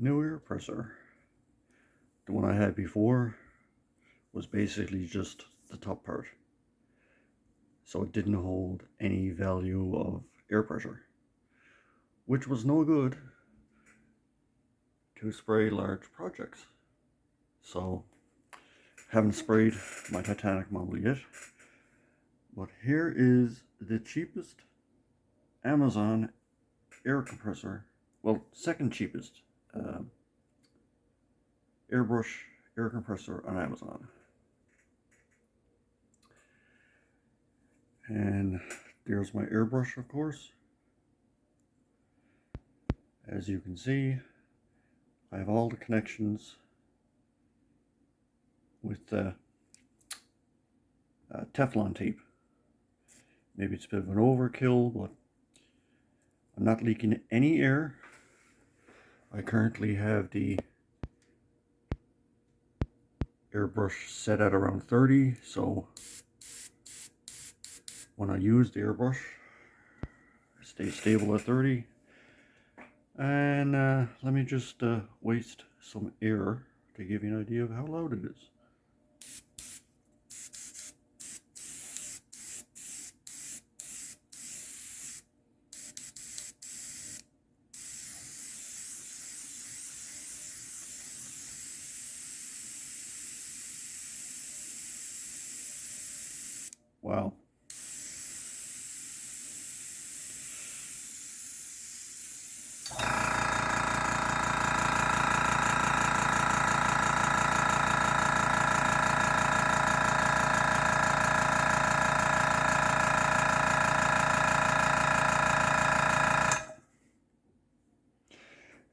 New air compressor. The one I had before was basically just the top part, so it didn't hold any value of air pressure, which was no good to spray large projects. So haven't sprayed my Titanic model yet, but here is the cheapest Amazon air compressor, well, second cheapest Airbrush air compressor on Amazon. And there's my airbrush, of course. As you can see, I have all the connections with the Teflon tape. Maybe it's a bit of an overkill, but I'm not leaking any air. I currently have the airbrush set at around 30, so when I use the airbrush, it stays stable at 30. And let me just waste some air to give you an idea of how loud it is. Wow.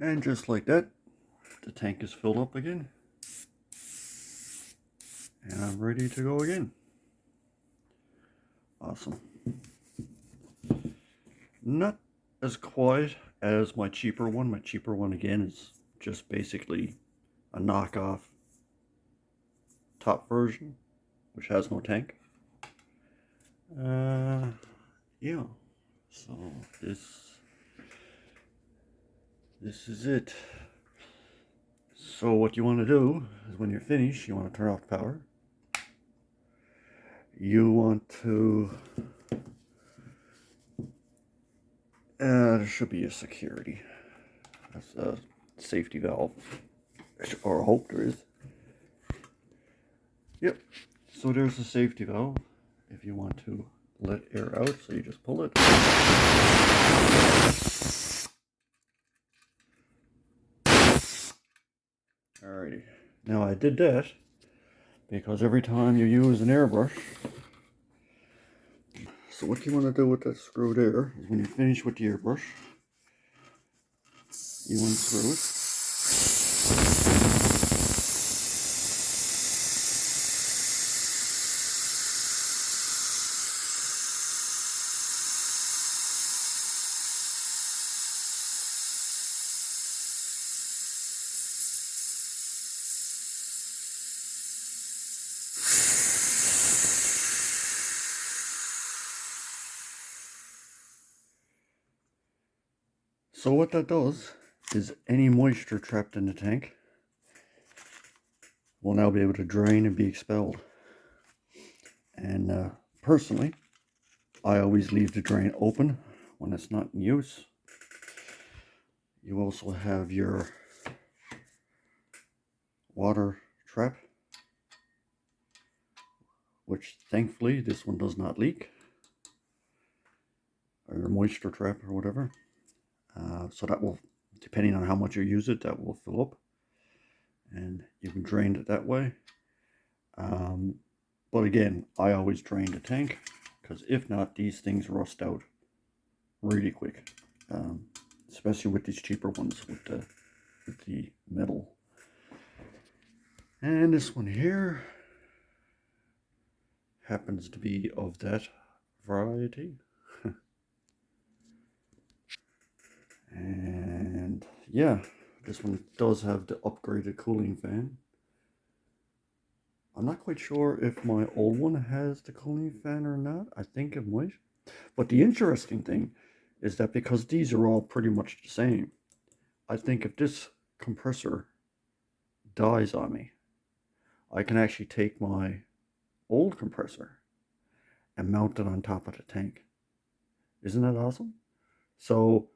And just like that, the tank is filled up again. And I'm ready to go again. Awesome. Not as quiet as my cheaper one. My cheaper one, again, is just basically a knockoff top version, which has no tank. Yeah. So this is it. So what you want to do is, when you're finished, you want to turn off the power. You want to, there should be a security, that's a safety valve, or I hope there is. Yep, so there's a safety valve if you want to let air out, so you just pull it. Alrighty, now I did that because every time you use an airbrush, so what you want to do with that screw there is, when you finish with the airbrush, you unscrew it. So what that does is, any moisture trapped in the tank will now be able to drain and be expelled. And personally, I always leave the drain open when it's not in use. You also have your water trap, which thankfully this one does not leak, or your moisture trap or whatever. So that will, depending on how much you use it, that will fill up, and you can drain it that way. But again, I always drain the tank, because if not, these things rust out really quick, especially with these cheaper ones with the metal. And this one here happens to be of that variety. And yeah, this one does have the upgraded cooling fan. I'm not quite sure if my old one has the cooling fan or not. I think it might. But the interesting thing is that because these are all pretty much the same, I think if this compressor dies on me, I can actually take my old compressor and mount it on top of the tank. Isn't that awesome? So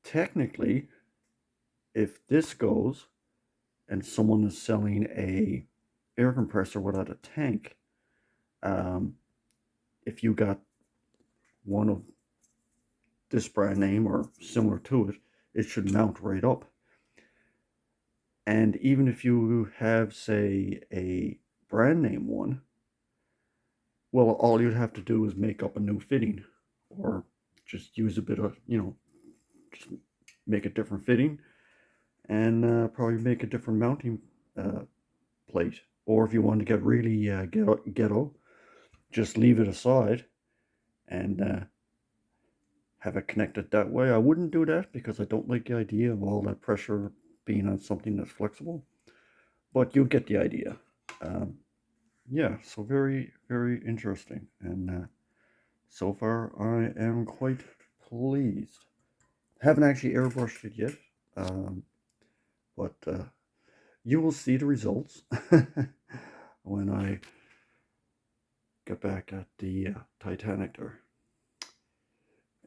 technically, if this goes and someone is selling a air compressor without a tank, if you got one of this brand name or similar to it, it should mount right up. And even if you have, say, a brand name one, well, all you'd have to do is make up a new fitting, or just use a bit of, just make a different fitting, and probably make a different mounting plate. Or if you want to get really ghetto, just leave it aside and have it connected that way. I wouldn't do that because I don't like the idea of all that pressure being on something that's flexible, but you get the idea. Yeah, so very, very interesting, and so far I am quite pleased. Haven't actually airbrushed it yet, but you will see the results when I get back at the Titanic there.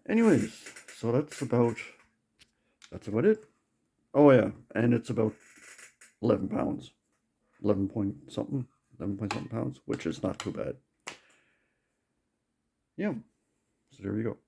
Anyways, so that's about it. Oh yeah, and it's about 11 pounds, 11 point something pounds, which is not too bad. Yeah, so there we go.